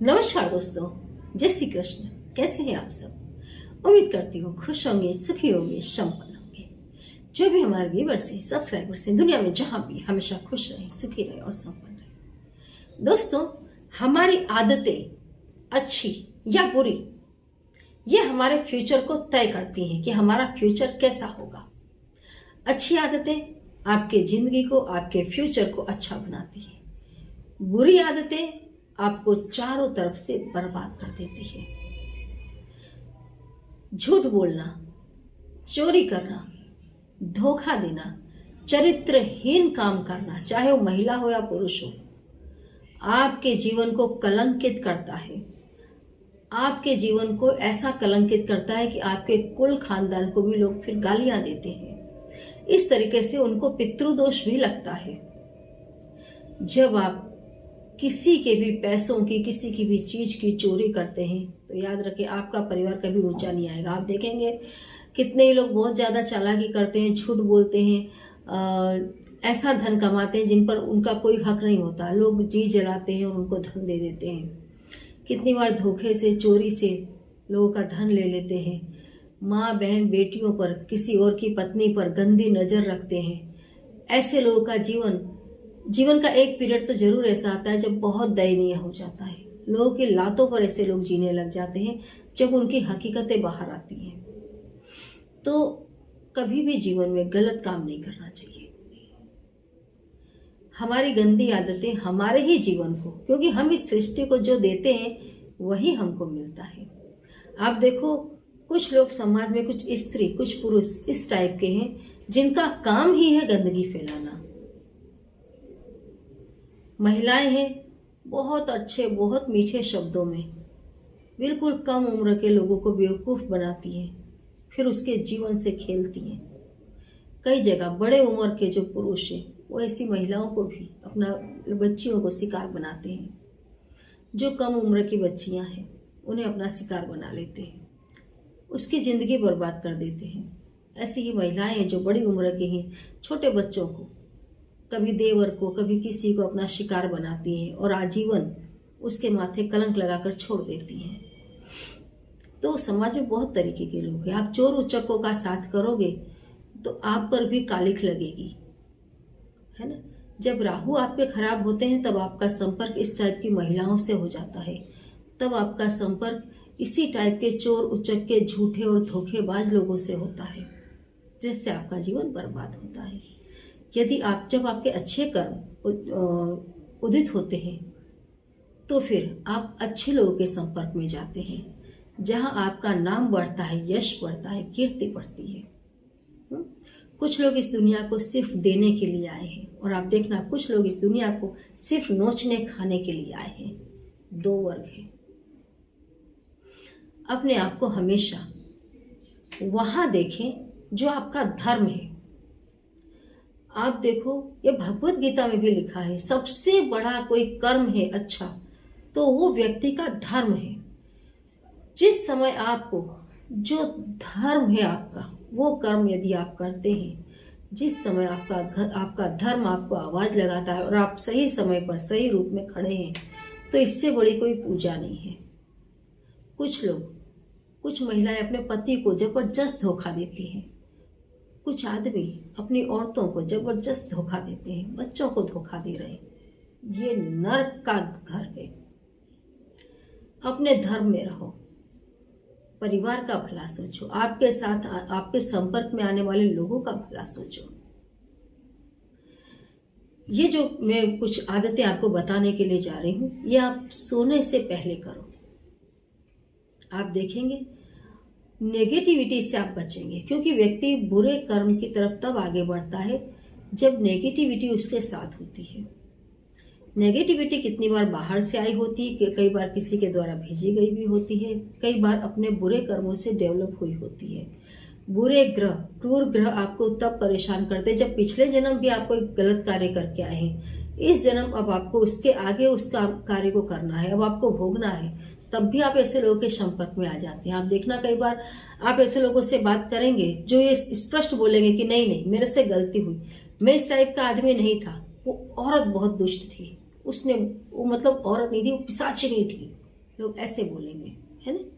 नमस्कार दोस्तों, जय श्री कृष्ण। कैसे हैं आप सब? उम्मीद करती हूँ खुश होंगे, सुखी होंगे, संपन्न होंगे। जो भी हमारे व्यूअर्स हैं, सब्सक्राइबर्स हैं, दुनिया में जहाँ भी हमेशा खुश रहे, सुखी रहे और संपन्न रहे। दोस्तों, हमारी आदतें अच्छी या बुरी, ये हमारे फ्यूचर को तय करती हैं कि हमारा फ्यूचर कैसा होगा। अच्छी आदतें आपके जिंदगी को, आपके फ्यूचर को अच्छा बनाती है। बुरी आदतें आपको चारों तरफ से बर्बाद कर देती है। झूठ बोलना, चोरी करना, धोखा देना, चरित्रहीन काम करना, चाहे वो महिला हो या पुरुष हो, आपके जीवन को कलंकित करता है। आपके जीवन को ऐसा कलंकित करता है कि आपके कुल खानदान को भी लोग फिर गालियां देते हैं। इस तरीके से उनको पितृदोष भी लगता है। जब आप किसी के भी पैसों की, किसी की भी चीज की चोरी करते हैं तो याद रखें, आपका परिवार कभी ऊंचा नहीं आएगा। आप देखेंगे कितने ही लोग बहुत ज्यादा चालाकी करते हैं, झूठ बोलते हैं, ऐसा धन कमाते हैं जिन पर उनका कोई हक नहीं होता। लोग जी जलाते हैं और उनको धन दे देते हैं। कितनी बार धोखे से, चोरी से लोगों का धन ले लेते हैं। माँ बहन बेटियों पर, किसी और की पत्नी पर गंदी नजर रखते हैं। ऐसे लोगों का जीवन का एक पीरियड तो जरूर ऐसा आता है जब बहुत दयनीय हो जाता है। लोगों की लातों पर ऐसे लोग जीने लग जाते हैं जब उनकी हकीकतें बाहर आती हैं। तो कभी भी जीवन में गलत काम नहीं करना चाहिए। हमारी गंदी आदतें हमारे ही जीवन को, क्योंकि हम इस सृष्टि को जो देते हैं वही हमको मिलता है। आप देखो, कुछ लोग समाज में, कुछ स्त्री, कुछ पुरुष इस टाइप के हैं जिनका काम ही है गंदगी फैलाना। महिलाएं हैं बहुत अच्छे, बहुत मीठे शब्दों में बिल्कुल कम उम्र के लोगों को बेवकूफ बनाती हैं, फिर उसके जीवन से खेलती हैं। कई जगह बड़े उम्र के जो पुरुष हैं वो ऐसी महिलाओं को भी, अपना बच्चियों को शिकार बनाते हैं। जो कम उम्र की बच्चियां हैं उन्हें अपना शिकार बना लेते हैं, उसकी जिंदगी बर्बाद कर देते हैं। ऐसी ही महिलाएं हैं जो बड़ी उम्र की हैं, छोटे बच्चों को, कभी देवर को, कभी किसी को अपना शिकार बनाती हैं और आजीवन उसके माथे कलंक लगाकर छोड़ देती हैं। तो समाज में बहुत तरीके के लोग हैं। आप चोर उचक्कों का साथ करोगे तो आप पर भी कालिख लगेगी, है ना। जब राहु आपके खराब होते हैं तब आपका संपर्क इस टाइप की महिलाओं से हो जाता है। तब आपका संपर्क इसी टाइप के चोर उचक्के, झूठे और धोखेबाज लोगों से होता है, जिससे आपका जीवन बर्बाद होता है। यदि जब आपके अच्छे कर्म उदित होते हैं तो फिर आप अच्छे लोगों के संपर्क में जाते हैं, जहां आपका नाम बढ़ता है, यश बढ़ता है, कीर्ति बढ़ती है। कुछ लोग इस दुनिया को सिर्फ देने के लिए आए हैं और आप देखना, कुछ लोग इस दुनिया को सिर्फ नोचने खाने के लिए आए हैं। दो वर्ग हैं। अपने आप को हमेशा वहां देखें जो आपका धर्म है। आप देखो, ये भगवत गीता में भी लिखा है, सबसे बड़ा कोई कर्म है अच्छा तो वो व्यक्ति का धर्म है। जिस समय आपको, जो धर्म है आपका, वो कर्म यदि आप करते हैं, जिस समय आपका धर्म आपको आवाज लगाता है और आप सही समय पर सही रूप में खड़े हैं, तो इससे बड़ी कोई पूजा नहीं है। कुछ महिलाएं अपने पति को जबरदस्त धोखा देती हैं। कुछ आदमी अपनी औरतों को जबरदस्त धोखा देते हैं, बच्चों को धोखा दे रहे हैं। ये नरक का घर है। अपने धर्म में रहो, परिवार का भला सोचो, आपके साथ आपके संपर्क में आने वाले लोगों का भला सोचो। ये जो मैं कुछ आदतें आपको बताने के लिए जा रही हूँ, ये आप सोने से पहले करो। आप देखेंगे नेगेटिविटी से आप बचेंगे, क्योंकि व्यक्ति बुरे कर्म की तरफ तब आगे बढ़ता है जब नेगेटिविटी उसके साथ होती है। नेगेटिविटी कितनी बार बाहर से आई होती है, कई बार किसी के द्वारा भेजी गई भी होती है, कई बार अपने बुरे कर्मों से डेवलप हुई होती है। बुरे ग्रह, क्रूर ग्रह आपको तब परेशान करते हैं जब पिछले जन्म भी आप कोई गलत कार्य करके आए हैं। इस जन्म अब आपको उसके आगे उस कार्य को करना है, अब आपको भोगना है। तब भी आप ऐसे लोगों के संपर्क में आ जाते हैं। आप देखना, कई बार आप ऐसे लोगों से बात करेंगे जो ये स्पष्ट बोलेंगे कि नहीं नहीं, मेरे से गलती हुई, मैं इस टाइप का आदमी नहीं था। वो औरत बहुत दुष्ट थी, उसने, वो मतलब औरत नहीं थी, वो पिशाचिनी थी, लोग ऐसे बोलेंगे, है ना।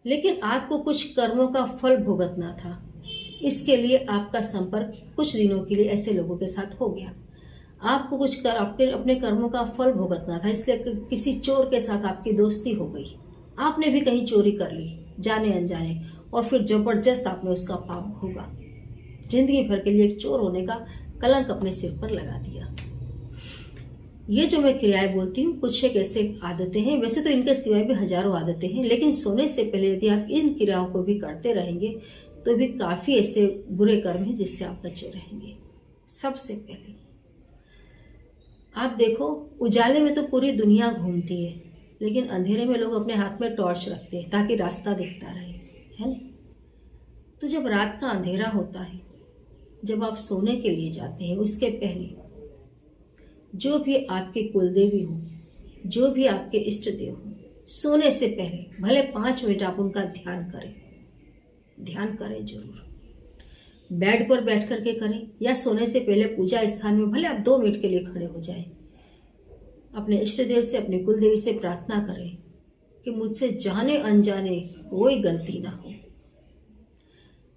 लेकिन आपको कुछ कर्मों का फल भुगतना था, इसके लिए आपका संपर्क कुछ दिनों के लिए ऐसे लोगों के साथ हो गया। आपको कुछ कर आपके अपने कर्मों का फल भुगतना था, इसलिए किसी चोर के साथ आपकी दोस्ती हो गई। आपने भी कहीं चोरी कर ली जाने अनजाने, और फिर जबरदस्त आपने उसका पाप भोगा। जिंदगी भर के लिए एक चोर होने का कलंक अपने सिर पर लगा दिया। ये जो मैं क्रियाएं बोलती हूँ कुछ एक ऐसे आदतें हैं, वैसे तो इनके सिवाय भी हजारों आदतें हैं, लेकिन सोने से पहले यदि आप इन क्रियाओं को भी करते रहेंगे तो भी काफी ऐसे बुरे कर्म हैं जिससे आप बचे रहेंगे। सबसे पहले आप देखो, उजाले में तो पूरी दुनिया घूमती है, लेकिन अंधेरे में लोग अपने हाथ में टॉर्च रखते हैं ताकि रास्ता दिखता रहे, है ना। तो जब रात का अंधेरा होता है, जब आप सोने के लिए जाते हैं, उसके पहले जो भी आपके कुलदेवी हो, जो भी आपके इष्ट देव हो, सोने से पहले भले 5 मिनट आप उनका ध्यान करें। ध्यान करें जरूर, बेड पर बैठ करके करें या सोने से पहले पूजा स्थान में भले आप 2 मिनट के लिए खड़े हो जाएं। अपने इष्ट देव से, अपने कुलदेवी से प्रार्थना करें कि मुझसे जाने अनजाने कोई गलती ना हो।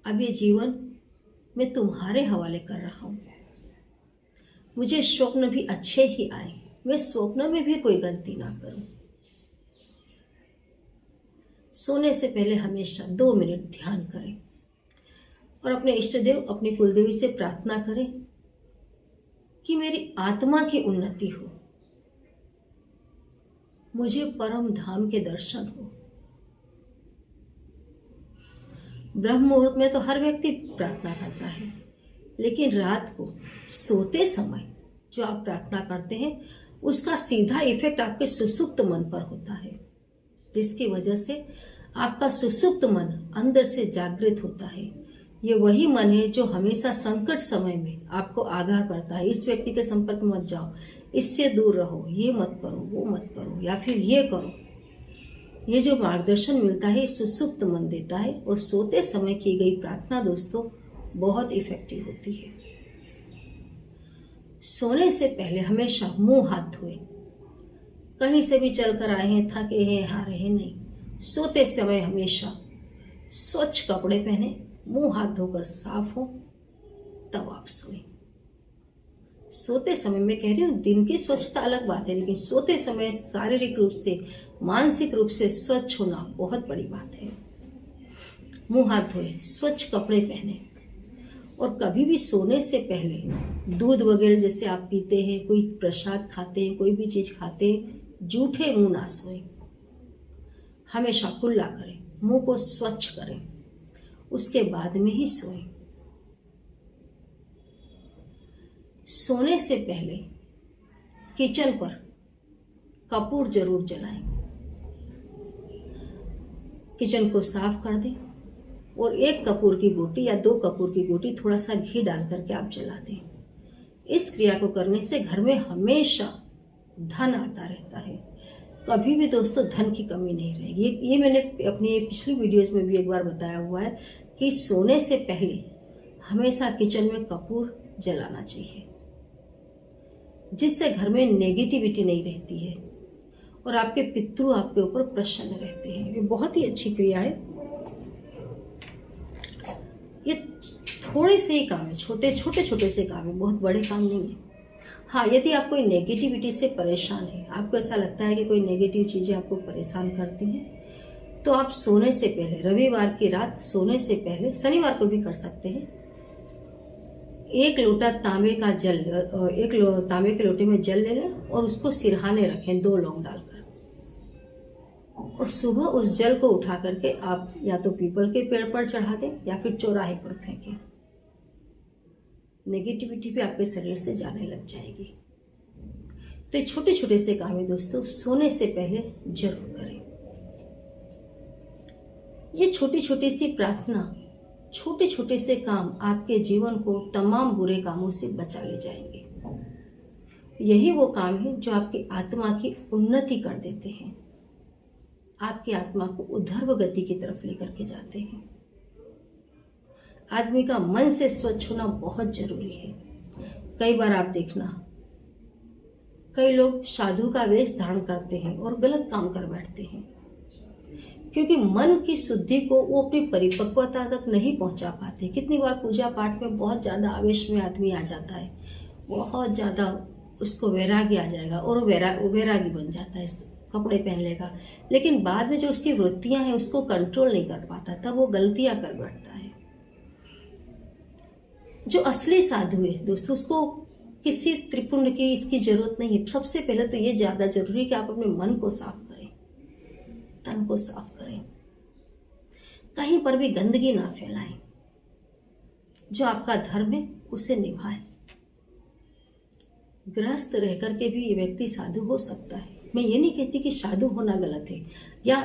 अब ये जीवन मैं तुम्हारे हवाले कर रहा हूं। मुझे स्वप्न भी अच्छे ही आए, मैं स्वप्न में भी कोई गलती ना करूं। सोने से पहले हमेशा 2 मिनट ध्यान करें और अपने इष्ट देव, अपनी कुलदेवी से प्रार्थना करें कि मेरी आत्मा की उन्नति हो, मुझे परम धाम के दर्शन हो। ब्रह्म मुहूर्त में तो हर व्यक्ति प्रार्थना करता है, लेकिन रात को सोते समय जो आप प्रार्थना करते हैं उसका सीधा इफेक्ट आपके सुसुप्त मन पर होता है, जिसकी वजह से आपका सुसुप्त मन अंदर से जागृत होता है। ये वही मन है जो हमेशा संकट समय में आपको आगाह करता है, इस व्यक्ति के संपर्क में मत जाओ, इससे दूर रहो, ये मत करो, वो मत करो, या फिर ये करो। ये जो मार्गदर्शन मिलता है सुसुप्त मन देता है, और सोते समय की गई प्रार्थना दोस्तों बहुत इफेक्टिव होती है। सोने से पहले हमेशा मुंह हाथ धोए। कहीं से भी चलकर आए हैं, थके हैं, हारे हैं, नहीं। सोते समय हमेशा स्वच्छ कपड़े पहने, मुंह हाथ धोकर साफ हो, तब आप सोए। सोते समय, मैं कह रही हूँ दिन की स्वच्छता अलग बात है, लेकिन सोते समय शारीरिक रूप से, मानसिक रूप से स्वच्छ होना बहुत बड़ी बात है। मुंह हाथ धोए, स्वच्छ कपड़े पहने, और कभी भी सोने से पहले दूध वगैरह जैसे आप पीते हैं, कोई प्रसाद खाते हैं, कोई भी चीज खाते हैं, जूठे मुंह ना सोएं। हमेशा कुल्ला करें, मुंह को स्वच्छ करें, उसके बाद में ही सोएं। सोने से पहले किचन पर कपूर जरूर जलाएं। किचन को साफ कर दें और 1 कपूर की गोटी या 2 कपूर की गोटी थोड़ा सा घी डाल करके आप जला दें। इस क्रिया को करने से घर में हमेशा धन आता रहता है, कभी भी दोस्तों धन की कमी नहीं रहेगी। ये मैंने अपनी पिछली वीडियोस में भी एक बार बताया हुआ है कि सोने से पहले हमेशा किचन में कपूर जलाना चाहिए, जिससे घर में नेगेटिविटी नहीं रहती है और आपके पितृ आपके ऊपर प्रसन्न रहते हैं। ये बहुत ही अच्छी क्रिया है। ये थोड़े से ही काम है, छोटे छोटे से काम है, बहुत बड़े काम नहीं है। हाँ, यदि आप कोई नेगेटिविटी से परेशान है, आपको ऐसा लगता है कि कोई नेगेटिव चीजें आपको परेशान करती हैं, तो आप सोने से पहले, रविवार की रात सोने से पहले, शनिवार को भी कर सकते हैं, 1 लोटा तांबे का जल, तांबे के लोटे में जल ले लें और उसको सिरहाने रखें 2 लौंग डालकर, और सुबह उस जल को उठा करके आप या तो पीपल के पेड़ पर चढ़ा दें या फिर चौराहे पर फेंकें। नेगेटिविटी भी आपके शरीर से जाने लग जाएगी। तो ये छोटे छोटे से काम है दोस्तों, सोने से पहले जरूर करें। ये छोटी छोटी सी प्रार्थना, छोटे छोटे से काम आपके जीवन को तमाम बुरे कामों से बचा ले जाएंगे। यही वो काम है जो आपकी आत्मा की उन्नति कर देते हैं, आपकी आत्मा को ऊर्ध्व गति की तरफ लेकर के जाते हैं। आदमी का मन से स्वच्छ होना बहुत जरूरी है। कई बार आप देखना, कई लोग साधु का वेश धारण करते हैं और गलत काम कर बैठते हैं, क्योंकि मन की शुद्धि को वो अपनी परिपक्वता तक नहीं पहुंचा पाते। कितनी बार पूजा पाठ में बहुत ज़्यादा आवेश में आदमी आ जाता है, बहुत ज़्यादा उसको वैरागी आ जाएगा और वो वैरागी बन जाता है, कपड़े पहन लेगा, लेकिन बाद में जो उसकी वृत्तियां हैं उसको कंट्रोल नहीं कर पाता, तब वो गलतियां कर बैठता है। जो असली साधु है दोस्तों, उसको किसी त्रिपुंड की इसकी जरूरत नहीं है। सबसे पहले तो ये ज़्यादा जरूरी है कि आप अपने मन को साफ करें, तन को साफ करें, कहीं पर भी गंदगी ना फैलाएं। जो आपका धर्म है उसे निभाएं। गृहस्थ रह करके भी ये व्यक्ति साधु हो सकता है। मैं ये नहीं कहती कि साधु होना गलत है या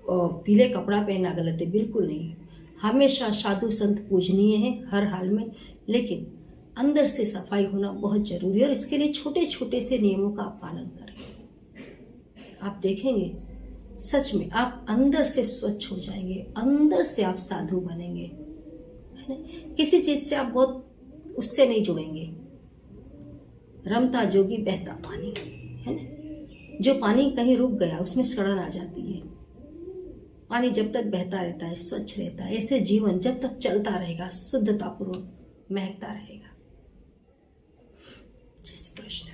पीले कपड़ा पहनना गलत है, बिल्कुल नहीं। हमेशा साधु संत पूजनीय है हर हाल में, लेकिन अंदर से सफाई होना बहुत जरूरी है और इसके लिए छोटे छोटे से नियमों का आप पालन करें। आप देखेंगे सच में आप अंदर से स्वच्छ हो जाएंगे, अंदर से आप साधु बनेंगे, है ना। किसी चीज से आप बहुत उससे नहीं जुड़ेंगे। रमता जोगी बहता पानी, है ना। जो पानी कहीं रुक गया उसमें सड़न आ जाती है। पानी जब तक बहता रहता है, स्वच्छ रहता है, ऐसे जीवन जब तक चलता रहेगा शुद्धतापूर्वक महकता रहेगा। जय श्री कृष्ण।